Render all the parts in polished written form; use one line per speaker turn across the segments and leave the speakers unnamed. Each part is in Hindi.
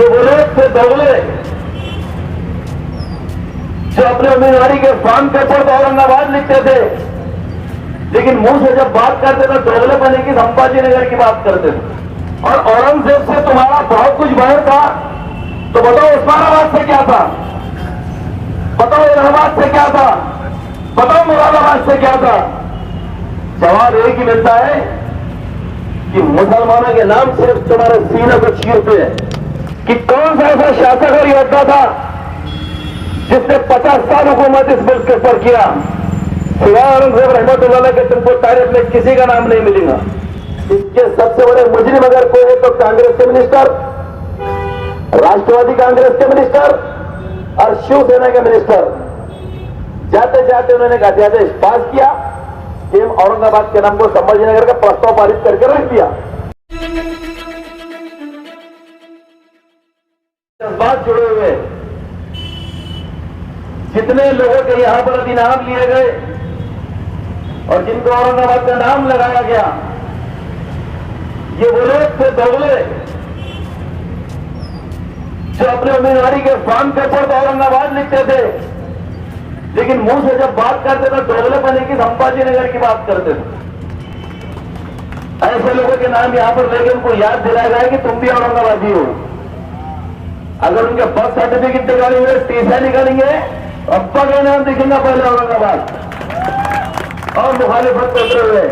ये वो लोग थे दोगले जो अपने उम्मीदवारी के फॉर्म पेपर तो औरंगाबाद लिखते थे, लेकिन मुंह से जब बात करते थे दोगले बने की संभाजी नगर की बात करते थे। और औरंगजेब से तुम्हारा बहुत कुछ बैर था, तो बताओ उस्मानाबाद से क्या था, बताओ इलाहाबाद से क्या था, बताओ मुरादाबाद से क्या था। जवाब एक ही मिलता है कि मुसलमानों के नाम सिर्फ तुम्हारे सीने को चीरते हैं कि कौन सा ऐसा शासक और योद्धा था जिसने 50 साल हुकूमत इस मुल्क के ऊपर किया। सिवाय औरंगजेब रहमतुल्लाह के तुमको तारीख में किसी का नाम नहीं मिलेगा। इसके सबसे बड़े मुजरिम अगर कोई है तो कांग्रेस के मिनिस्टर, राष्ट्रवादी कांग्रेस के मिनिस्टर और शिवसेना के मिनिस्टर। जाते जाते उन्होंने एक अध्यादेश पास किया कि हम औरंगाबाद के नाम को संभाजीनगर का प्रस्ताव पारित करके रख दिया। बात जुड़े हुए जितने लोगों के यहां पर अभी नाम लिए गए और जिनको औरंगाबाद का नाम लगाया गया, ये वो लोग थे दोगले जो अपने उम्मीदवारी के फॉर्म पेपर तो औरंगाबाद लिखते थे, लेकिन मुंह से जब बात करते थे दोगले बने की संभाजी नगर की बात करते थे। ऐसे लोगों के नाम यहां पर लेके उनको याद दिलाया जाए कि तुम भी औरंगाबादी हो। अगर उनके बर्थ सर्टिफिकेट निकालेंगे, टीसा निकालेंगे, अब्बा का नाम दिखेगा पहले औरंगाबाद और मुखालिफत करते हुए।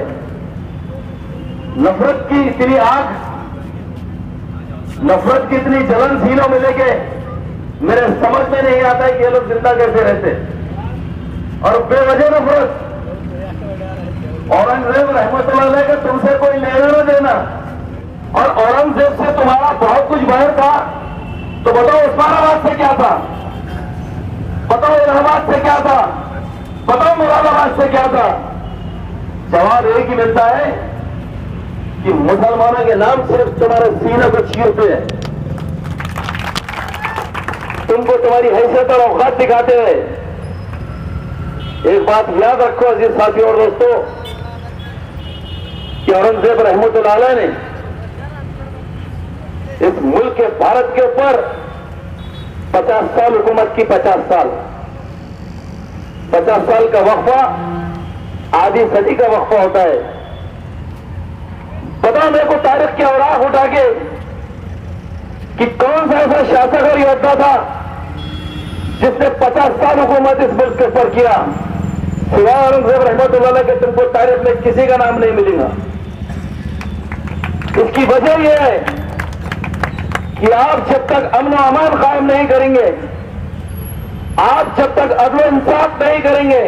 नफरत की इतनी आग, नफरत की इतनी जलन सीनों में लेके मेरे समझ में नहीं आता है कि ये लोग जिंदा कैसे रहते। और बेवजह नफरत, औरंगजेब रहमतुल्लाह का तुमसे कोई लेना न देना, और औरंगजेब से तुम्हारा बहुत कुछ बैर था, तो बताओ उस्मानाबाद से क्या था, बताओ इलाहाबाद से क्या था, बताओ मुरादाबाद से क्या था। जवाब एक ही मिलता है कि मुसलमानों के नाम सिर्फ तुम्हारे सीने को चीरते हैं, तुमको तुम्हारी हैसियत और औकात दिखाते हैं। एक बात याद रखो अजीज साथियों और दोस्तों कि औरंगजेब रहमतुल्लाह अलैह ने इस मुल्क के भारत के ऊपर 50 साल हुकूमत की। 50 साल का वक्फा आधी सदी का वक्फा होता है। बताओ मेरे को तारीख के औराक उठा के कि कौन सा ऐसा शासक और योद्धा था जिसने 50 साल हुकूमत इस मुल्क के ऊपर किया। सिवाय औरंगजेब रहमतुल्लाह के तुमको तारीख में किसी का नाम नहीं मिलेगा। इसकी वजह यह है कि आप जब तक अमन और अमान कायम नहीं करेंगे, आप जब तक अदल इंसाफ नहीं करेंगे,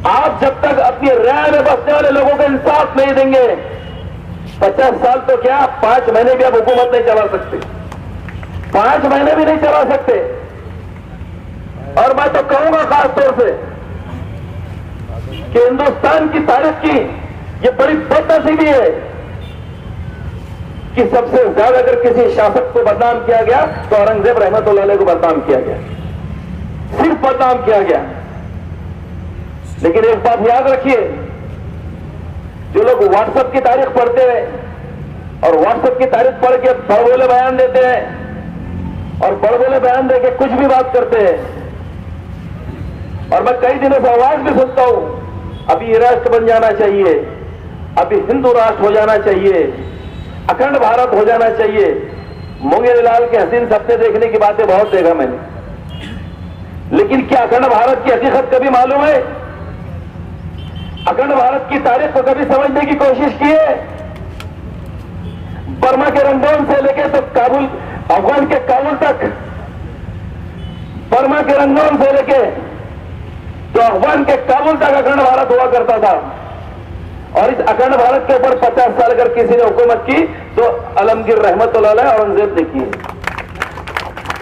आप जब तक अपनी राय में बसने वाले लोगों को इंसाफ नहीं देंगे, 50 साल तो क्या 5 महीने भी आप हुकूमत नहीं चला सकते, 5 महीने भी नहीं चला सकते। और मैं तो कहूंगा खास तौर से कि हिंदुस्तान की तारीख की ये बड़ी बदनसीबी है कि सबसे ज्यादा अगर किसी शासक को बदनाम किया गया तो औरंगजेब रहमतुल्लाह अलैह को बदनाम किया गया, सिर्फ बदनाम किया गया। लेकिन एक बात याद रखिए, जो लोग व्हाट्सएप की तारीख पढ़ते हैं और व्हाट्सएप की तारीख पढ़ के बड़बोले बयान देते हैं और बड़बोले बयान देके कुछ भी बात करते हैं, और मैं कई दिनों से आवाज भी सुनता हूं अभी ये राष्ट्र बन जाना चाहिए, अभी हिंदू राष्ट्र हो जाना चाहिए, अखंड भारत हो जाना चाहिए। मुंगेर लाल के हसीन सपने देखने की बातें बहुत देखा मैंने, लेकिन क्या अखंड भारत की हकीकत कभी मालूम है? अखंड भारत की तारीख को कभी समझने की कोशिश की है? बर्मा के रंगून से लेके तो काबुल, अफगान के काबुल तक, बर्मा के रंगून से लेके तो अफगान के काबुल तक अखंड भारत हुआ करता था। और इस अखंड भारत के ऊपर 50 साल अगर किसी ने हुकूमत की तो आलमगीर रहमतुल्लाह अलैह औरंगजेब ने की।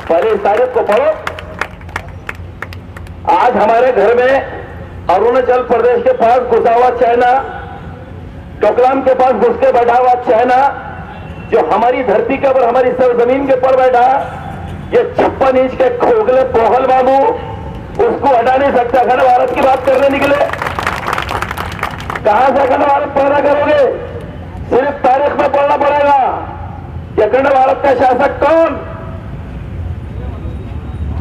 पहले इस तारीख को पढ़ो। आज हमारे घर में अरुणाचल प्रदेश के पास घुसा हुआ चाइना, डोकलाम के पास घुस के बैठा हुआ चाइना, जो हमारी धरती के ऊपर, हमारी सरजमीन के ऊपर बैठा, ये 56 इंच के खोखले पोहल बाबू, उसको हटा नहीं सकता। अखंड भारत की बात करने निकले, कहां से अखंड भारत पैदा करोगे? सिर्फ तारीख में पढ़ना पड़ेगा कि अखंड भारत का शासक कौन?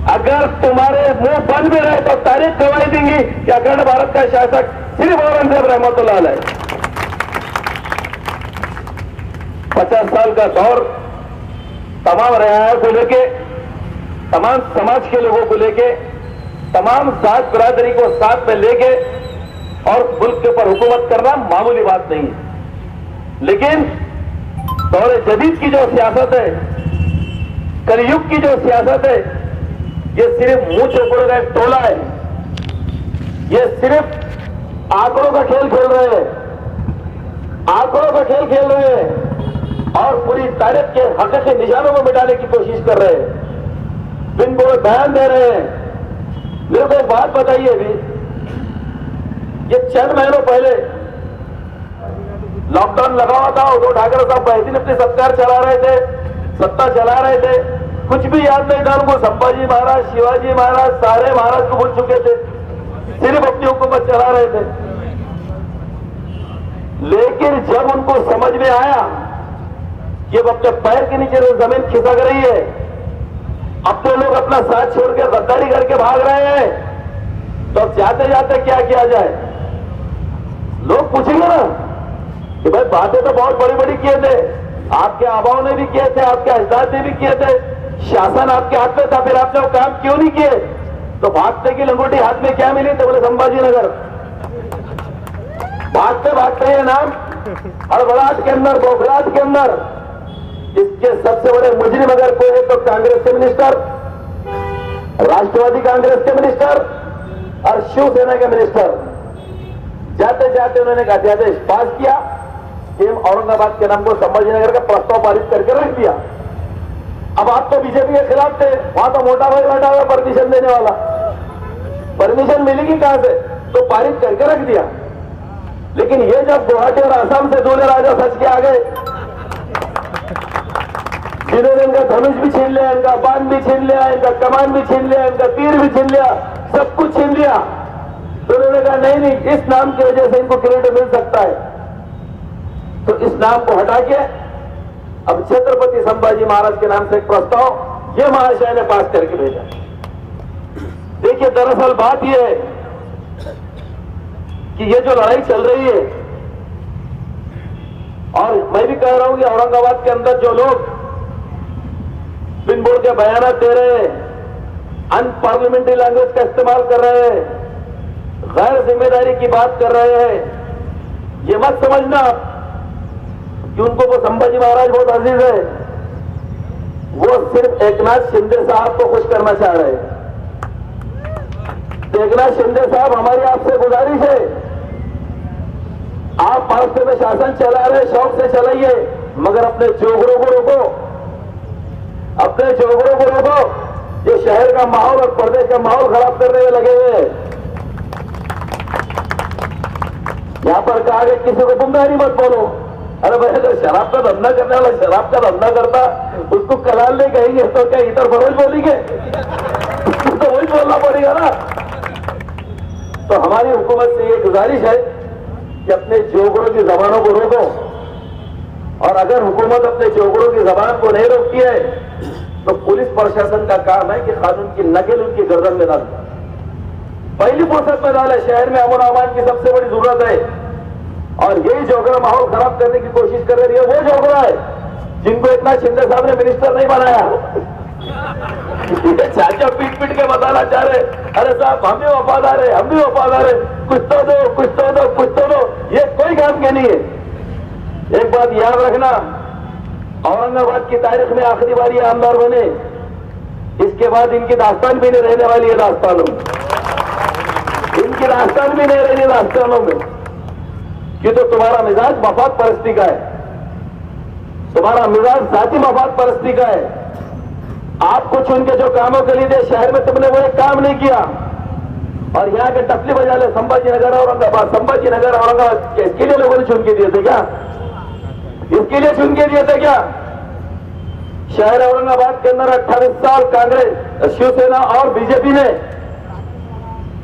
अगर तुम्हारे मुंह बंद भी रहे तो तारीख गवाही देंगी कि अखंड भारत का शासक सिर्फ औरंगजेब रहमतुल्लाह अलैह। 50 साल का दौर तमाम रियासत को लेके, तमाम समाज के लोगों को लेके, तमाम जात बिरादरी को साथ में लेके और मुल्क के ऊपर हुकूमत करना मामूली बात नहीं है। लेकिन दौरे जदीद की जो सियासत है, कलयुग की जो सियासत है, ये सिर्फ मुंह चौपड़ का एक टोला है। ये सिर्फ आंकड़ों का खेल खेल रहे हैं, आंकड़ों का खेल खेल रहे हैं और पूरी तारीख के हक के निशानों को मिटाने की कोशिश कर रहे हैं, बिन बोले बयान दे रहे हैं। मेरे को एक बात बताइए, अभी ये चंद महीनों पहले लॉकडाउन लगा हुआ था, उद्धव ठाकरे साहब बेहतरीन अपनी सरकार चला रहे थे, सत्ता चला रहे थे, कुछ भी याद नहीं था उनको। संभाजी महाराज, शिवाजी महाराज, सारे महाराज को भूल चुके थे, सिर्फ अपनी हुकूमत चला रहे थे। लेकिन जब उनको समझ में आया कि अब अपने पैर के नीचे से जमीन खिसक रही है, अपने लोग अपना साथ छोड़ के गद्दारी करके भाग रहे हैं, तो अब जाते जाते क्या किया जाए? लोग पूछेंगे ना कि भाई बातें तो बहुत बड़ी बड़ी किए थे, आपके आबाओं ने भी किए थे, आपके अजदाद ने भी किए थे, शासन आपके हाथ में था, फिर आपने वो काम क्यों नहीं किए? तो भागते की लंगोटी हाथ में क्या मिली? तो बोले संभाजी नगर। भागते भागते ये नाम हड़बड़ाहट के अंदर, बौखलाहट के अंदर, इसके सबसे बड़े मुजरिम अगर कोई है तो कांग्रेस के मिनिस्टर, राष्ट्रवादी कांग्रेस के मिनिस्टर और शिवसेना के मिनिस्टर। जाते जाते उन्होंने एक अध्यादेश पास किया कि औरंगाबाद के नाम को संभाजी नगर का प्रस्ताव पारित करके रख दिया। अब आप तो बीजेपी के खिलाफ थे, वहां तो मोटा भाई बैठा हुआ परमिशन देने वाला, परमिशन मिलेगी कहां से? तो पारित करके रख दिया। लेकिन ये जब गुवाहाटी और असम से दूल्हे राजा सच के आ गए, जिन्होंने इनका धनुष भी छीन लिया, इनका बाण भी छीन लिया, इनका कमान भी छीन लिया, इनका तीर भी छीन लिया, सब कुछ छीन लिया, तो उन्होंने कहा नहीं नहीं, इस नाम की वजह से इनको क्रेडिट मिल सकता है, तो इस नाम को हटा के अब छत्रपति संभाजी महाराज के नाम से एक प्रस्ताव ये महाशय ने पास करके भेजा। देखिए, दरअसल बात यह है कि ये जो लड़ाई चल रही है, और मैं भी कह रहा हूं कि औरंगाबाद के अंदर जो लोग बिन बोल के बयान दे रहे हैं, अनपार्लियामेंट्री लैंग्वेज का इस्तेमाल कर रहे हैं, गैर जिम्मेदारी की बात कर रहे हैं, ये मत समझना कि उनको वो संभाजी महाराज बहुत अजीज है। वो सिर्फ एकनाथ शिंदे साहब को खुश करना चाह रहे हैं। एकनाथ शिंदे साहब, हमारी आपसे गुजारिश है, आप महाराष्ट्र में शासन चला रहे, शौक से चलाइए, मगर अपने जोगरों को रोको, अपने जोगरों को रोको। ये शहर का माहौल और प्रदेश का माहौल खराब करने में लगे हुए हैं। यहां पर कहा कि किसी को गुमराही मत बोलो। अरे भाई, अगर शराब का धंधा करने वाला शराब का धंधा करता, उसको कलाल नहीं कहेंगे तो क्या इधर फरोज बोलेंगे? तो वही बोलना पड़ेगा ना। तो हमारी हुकूमत से ये गुजारिश है कि अपने जोगड़ों की जबानों को रोको, और अगर हुकूमत अपने जोगड़ों की जबान को नहीं रोकती है तो पुलिस प्रशासन का काम है कि कानून की नकेल उनकी गर्दन में डाल, पहली फुर्सत में डाले। शहर में अमन अमान की सबसे बड़ी जरूरत है, और यही जोगड़ा माहौल खराब करने की कोशिश कर रही है। वो जोगड़ा है जिनको इतना शिंदे साहब ने मिनिस्टर नहीं बनाया। चाचा पीट पीट के बताना चाह रहे, अरे साहब हम भी वफादार है, हम भी वफादार है, कुछ तो दो, कुछ तो दो, कुछ तो दो। ये कोई काम के नहीं है। एक बात याद रखना, औरंगाबाद की तारीख में आखिरी बार ये आमदार बने, इसके बाद इनकी दास्तान भी नहीं रहने वाली है। दास्तानों इनकी दास्तान भी नहीं रहनी दास्तानों में, कि तो तुम्हारा मिजाज मफाद परस्ती का है, तुम्हारा मिजाज जाति मफाद परस्ती का है। आपको चुन के जो कामों के लिए शहर में तुमने वो एक काम नहीं किया, और यहाँ के टपली बजा ले संभाजी नगर औरंगाबाद, संभाजी नगर औरंगाबाद, इसके लिए लोगों ने चुन के दिए थे क्या? इसके लिए चुन के दिए थे क्या? शहर औरंगाबाद के अंदर 28 साल कांग्रेस, शिवसेना और बीजेपी ने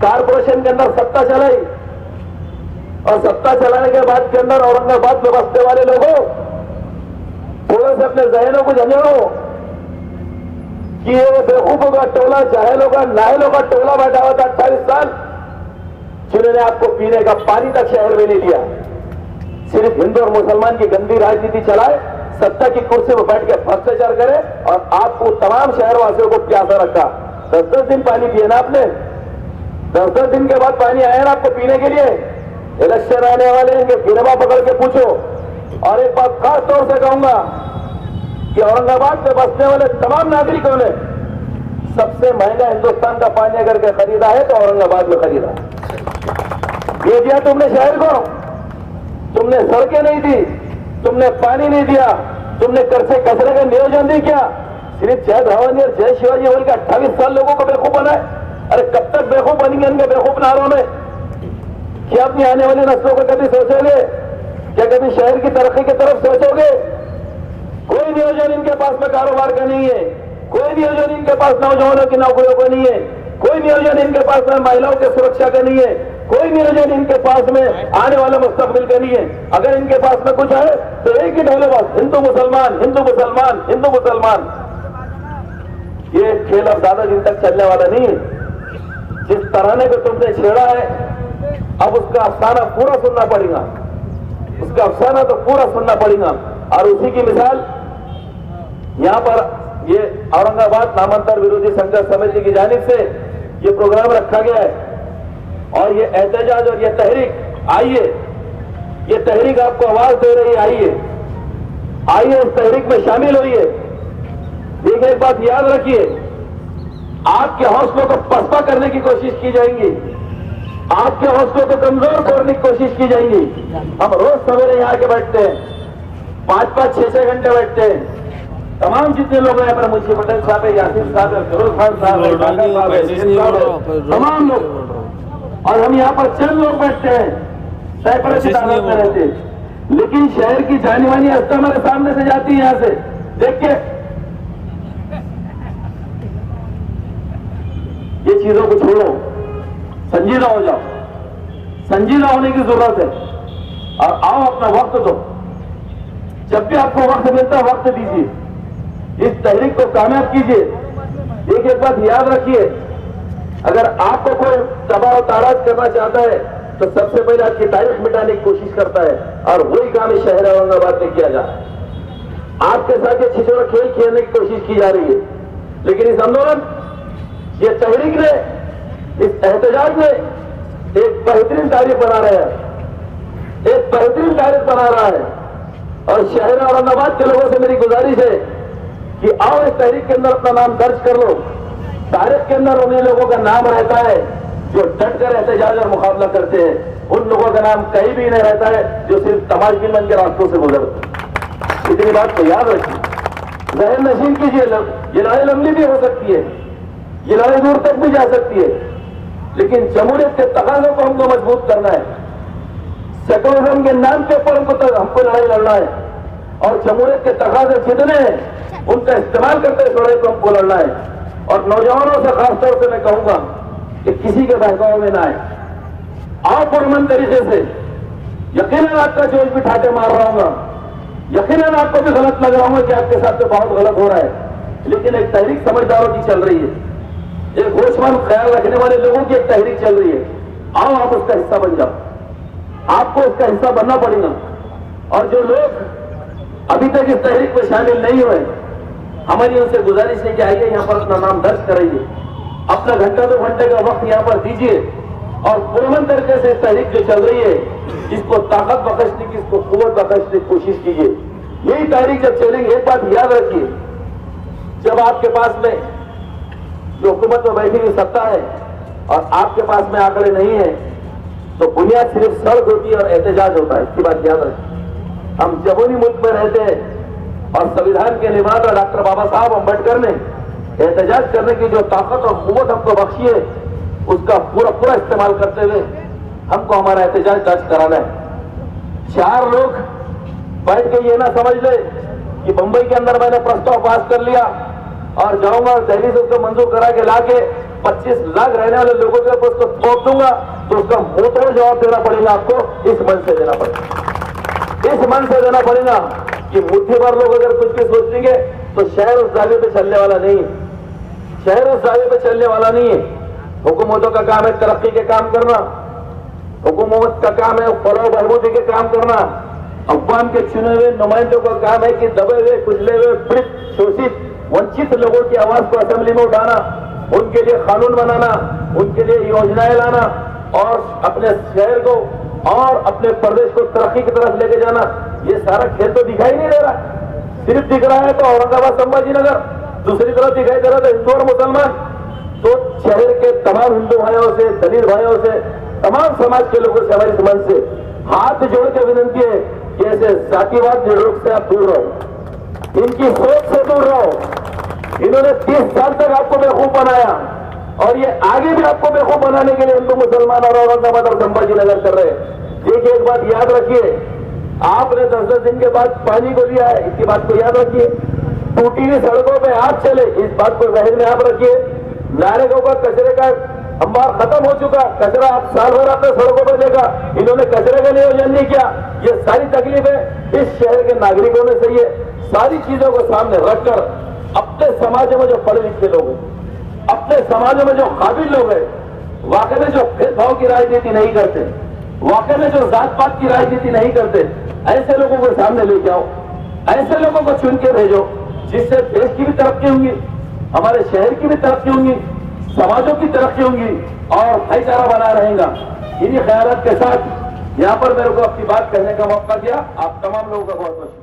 कारपोरेशन के अंदर सत्ता चलाई, और सत्ता चलाने के बाद के अंदर औरंगाबाद में बसने वाले लोगों थोड़ा से अपने जहनों को झंझोड़ो कि ये बेवकूफों का टोला, जाहिलों का, नाहिलों का टोला बैठा हुआ था 28 साल, जिन्होंने आपको पीने का पानी तक शहर में नहीं दिया। सिर्फ हिंदू और मुसलमान की गंदी राजनीति चलाए, सत्ता की कुर्सी पर बैठ के भ्रष्टाचार करे और आपको तमाम शहरवासियों को प्यासा रखा। 10-10 दिन पानी पिए ना आपने, 10-10 दिन के बाद पानी आया ना आपको पीने के लिए। इलेक्शन आने वाले इनके गिरवा पकड़ के पूछो। और एक बात खास तौर से कहूंगा कि औरंगाबाद में बसने वाले तमाम नागरिकों ने सबसे महंगा हिंदुस्तान का पानी अगर के खरीदा है तो औरंगाबाद में खरीदा। ये दिया तुमने शहर को, तुमने सड़कें नहीं दी, तुमने पानी नहीं दिया, तुमने कर्जे कचरे का नियोजन नहीं किया। सिर्फ जय भवानी और जय शिवाजी बोल के 28 साल लोगों को बेवकूफ बनाए। अरे कब तक बेवकूफ बनेंगे इनके बेवकूफ नारों में? क्या अपनी आने वाली नस्लों को कभी सोचोगे? क्या कभी शहर की तरक्की की तरफ सोचोगे? कोई नियोजन इनके पास में कारोबार का नहीं है, कोई नियोजन इनके पास नौजवानों की नौकरियों का नहीं है, कोई नियोजन इनके पास में महिलाओं की सुरक्षा का नहीं है, कोई नियोजन इनके पास में आने वाले मुस्तकबिल का नहीं है। अगर इनके पास में कुछ है तो एक ही ढोले बस, हिंदू मुसलमान, हिंदू मुसलमान, हिंदू मुसलमान। ये खेल अब ज्यादा दिन तक चलने वाला नहीं है। जिस तराने को तुमने छेड़ा है अब उसका अफसाना पूरा सुनना पड़ेगा, उसका अफसाना तो पूरा सुनना पड़ेगा। और उसी की मिसाल यहां पर ये औरंगाबाद नामांतर विरोधी संघर्ष समिति की जानिब से ये प्रोग्राम रखा गया है और ये एहतजाज और ये तहरीक, आइए, ये तहरीक आपको आवाज दे रही है। आइए इस तहरीक में शामिल होइए। देखिए एक बात याद रखिए, आपके हौसलों को पसपा करने की कोशिश की जाएगी, आपके हौसलों को कमजोर करने की कोशिश की जाएगी। हम रोज सवेरे यहाँ के बैठते हैं, 5-5, 6-6 घंटे बैठते हैं। तमाम जितने लोग हैं, पर मुंशी पटेल साहब है, यासीन साहब है, फिरोज खान साहब है, तमाम लोग, और हम यहाँ पर चंद लोग बैठते हैं, सैकड़ों की तादाद में रहते हैं। लेकिन शहर की जानी मानी हस्ती हमारे सामने से जाती है। यहाँ से देख के ये चीजों को छोड़ो, संजीदा हो जाओ, संजीदा होने की जरूरत है और आओ अपना वक्त दो। जब भी आपको वक्त मिलता है वक्त दीजिए, इस तहरीक को कामयाब कीजिए। एक बात याद रखिए, अगर आपको कोई दबाव ताराज करना चाहता है तो सबसे पहले आपकी तारीख मिटाने की कोशिश करता है और वही काम इस शहर औरंगाबाद में किया जा रहा है। आपके साथ ये छिछोरा खेल खेलने की कोशिश की जा रही है। लेकिन इस आंदोलन, ये तहरीक ने, इस एहतजाज ने एक बेहतरीन तारीख बना रहा है, एक बेहतरीन तारीख बना रहा है। और शहर औरंगाबाद के लोगों से मेरी गुजारिश है कि आओ इस तहरीक के अंदर अपना नाम दर्ज कर लो। तारीख के अंदर उन्हीं लोगों का नाम रहता है जो डट कर एहतजाज और मुकाबला करते हैं। उन लोगों का नाम कहीं भी नहीं रहता है जो सिर्फ तमाशबीन के रास्तों से गुजरते। इतनी बात को याद रखिए, जहन नशीन कीजिए। ये लड़ाई लंबी भी हो सकती है, ये लड़ाई दूर तक भी जा सकती है, लेकिन जमहूरियत के तकाज़ों को हमको मजबूत करना है। सेकुलरिज्म के नाम के ऊपर हमको लड़ाई लड़ना है और जमहूरियत के तकाज़े जितने हैं उनका इस्तेमाल करते इस लड़ाई को हमको लड़ना है। और नौजवानों से खासतौर से मैं कहूंगा कि किसी के बहकाव में ना आए, आओ पुरअमन तरीके से। यकीनन आपका जोश भी ठाटे मार रहा हूंगा, यकीनन आपको भी गलत लग रहा हूंगा कि आपके साथ तो बहुत गलत हो रहा है, लेकिन एक तहरीक समझदारों की चल रही है, एक होशमंद ख्याल रखने वाले लोगों की एक तहरीक चल रही है। आओ आप उसका हिस्सा बन जाओ, आपको उसका हिस्सा बनना पड़ेगा। और जो लोग अभी तक इस तहरीक में शामिल नहीं हुए, हमारी उनसे गुजारिश है कि आइए यहाँ पर अपना नाम दर्ज कराइए, अपना घंटा 2 घंटे का वक्त यहाँ पर दीजिए और पुरअमन तरीके से इस तहरीक जो चल रही है इसको ताकत बख्शने की, इसको कुव्वत बख्शने की कोशिश कीजिए। यही तहरीक जब चलेंगे, एक बात याद रखिए, जब आपके पास में जो हुकूमत में बैठी हुई सत्ता है और आपके पास में आंकड़े नहीं है तो बुनियाद सिर्फ सड़क होती है और एहतजाज होता है। इसकी बात याद रखें। हम जमुनी मुल्क में रहते हैं और संविधान के निर्माता डॉक्टर बाबा साहब अम्बेडकर ने एहतजाज करने की जो ताकत और कुव्वत हमको बख्शी है उसका पूरा इस्तेमाल करते हुए हमको हमारा एहतजाज दर्ज कराना है। 4 लोग बैठ के ये ना समझ ले कि मुंबई के अंदर मैंने प्रस्ताव पास कर लिया और जाऊंगा और दिल्ली से उसको मंजूर करा के लाके 25 लाख रहने वाले लोगों के ऊपर उसको थोप दूंगा तो उसका मुंहतोड़ जवाब देना पड़ेगा। आपको इस मन से देना पड़ेगा, इस मन से देना पड़ेगा कि मुट्ठी भर लोग अगर कुछ भी सोच लेंगे तो शहर उस दावे पे चलने वाला नहीं है। शहर उस दावे पे चलने वाला नहीं है। हुकूमतों का काम है तरक्की के काम करना, हुकूमत का काम है फलाह बहबूदी के काम करना, अवाम के चुने हुए नुमाइंदों का काम है कि दबे हुए कुचले हुए पीड़ित शोषित वंचित लोगों की आवाज को असेंबली में उठाना, उनके लिए कानून बनाना, उनके लिए योजनाएं लाना और अपने शहर को और अपने प्रदेश को तरक्की की तरफ लेके जाना। ये सारा खेल तो दिखाई नहीं दे रहा, सिर्फ दिख रहा है तो औरंगाबाद संभाजी नगर, दूसरी तरफ दिखाई दे रहा था हिंदू और मुसलमान। तो शहर के तमाम हिंदू भाइयों से, दलित भाइयों से, तमाम समाज के लोगों से हमारी समझ से हाथ जोड़ के विनंती है कि ऐसे जातिवाद निरोग से आप दूर रहो, इनकी सोच से दूर रहो। इन्होंने 30 साल तक आपको बेवकूफ बनाया और ये आगे भी आपको बेवकूफ बनाने के लिए हिंदू मुसलमान और औरंगाबाद और संभाजी नगर कर रहे हैं। देखिए एक बात याद रखिए, आपने 10-10 दिन के बाद पानी को लिया है, इसकी बात को याद रखिए। टूटी हुई सड़कों पे आप चले, इस बात को जहन में आप रखिए। नारेगांव का कचरे का अंबार खत्म हो चुका, कचरा आप साल भर आपने सड़कों पर देखा, इन्होंने कचरे का नियोजन नहीं किया। ये सारी तकलीफें इस शहर के नागरिकों में सही है। सारी चीजों को सामने रखकर अपने समाज में जो पढ़े लिखे लोग हैं, अपने समाज में जो काबिल लोग हैं, वाकई में जो भेदभाव की राजनीति नहीं करते, वाकई में जो जात पात की राजनीति नहीं करते, ऐसे लोगों को सामने ले जाओ, ऐसे लोगों को चुन के भेजो जिससे देश की भी तरक्की होगी, हमारे शहर की भी तरक्की होगी, समाजों की तरक्की होगी और भाईचारा बना रहेगा। इन्हीं ख्यालात के साथ यहाँ पर मेरे को अपनी बात कहने का मौका दिया। आप तमाम लोगों का बहुत बहुत